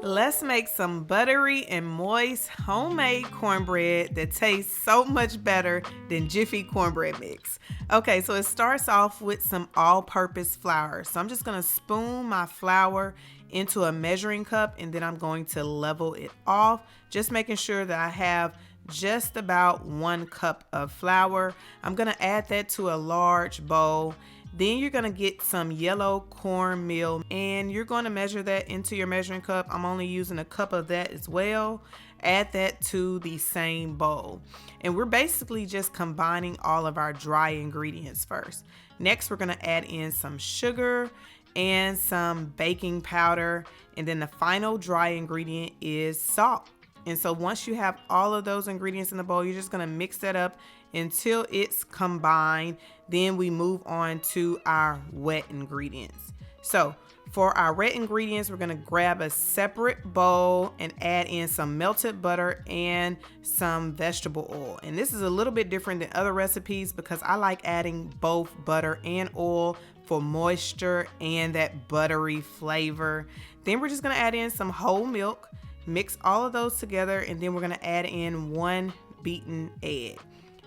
Let's make some buttery and moist homemade cornbread that tastes so much better than Jiffy cornbread mix. Okay, so it starts off with some all-purpose flour. So I'm just gonna spoon my flour into a measuring cup and then I'm going to level it off, just making sure that I have just about 1 cup of flour. I'm gonna add that to a large bowl. Then you're gonna get some yellow cornmeal and you're gonna measure that into your measuring cup. I'm only using a cup of that as well. Add that to the same bowl. And we're basically just combining all of our dry ingredients first. Next, we're gonna add in some sugar and some baking powder. And then the final dry ingredient is salt. And so once you have all of those ingredients in the bowl, you're just gonna mix that up until it's combined. Then we move on to our wet ingredients. So for our wet ingredients, we're gonna grab a separate bowl and add in some melted butter and some vegetable oil. And this is a little bit different than other recipes because I like adding both butter and oil for moisture and that buttery flavor. Then we're just gonna add in some whole milk, mix all of those together, and then we're gonna add in 1 beaten egg.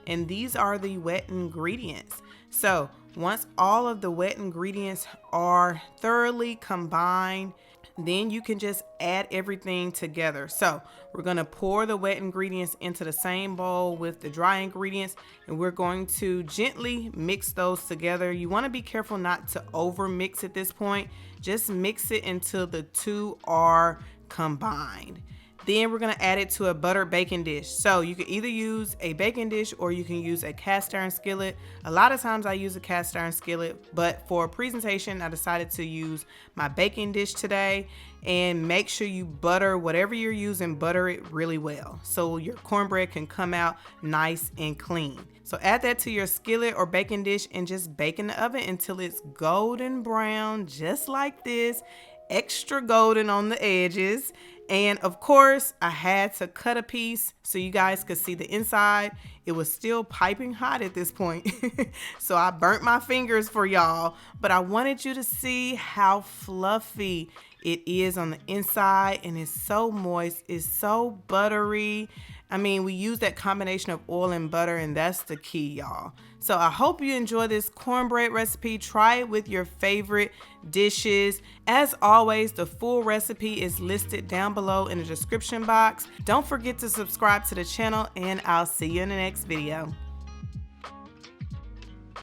And these are the wet ingredients. So once all of the wet ingredients are thoroughly combined, then you can just add everything together. So we're gonna pour the wet ingredients into the same bowl with the dry ingredients, and we're going to gently mix those together. You wanna be careful not to over mix at this point. Just mix it until the two are combined. Then we're gonna add it to a buttered baking dish. So you can either use a baking dish or you can use a cast iron skillet. A lot of times I use a cast iron skillet, but for a presentation, I decided to use my baking dish today. And make sure you butter whatever you're using, butter it really well so your cornbread can come out nice and clean. So add that to your skillet or baking dish and just bake in the oven until it's golden brown, just like this. Extra golden on the edges. And of course, I had to cut a piece so you guys could see the inside. It was still piping hot at this point. So I burnt my fingers for y'all, but I wanted you to see how fluffy it is on the inside, and it's so moist, it's so buttery. I mean, we use that combination of oil and butter, and that's the key, y'all. So I hope you enjoy this cornbread recipe. Try it with your favorite dishes. As always, the full recipe is listed down below in the description box. Don't forget to subscribe to the channel, and I'll see you in the next video.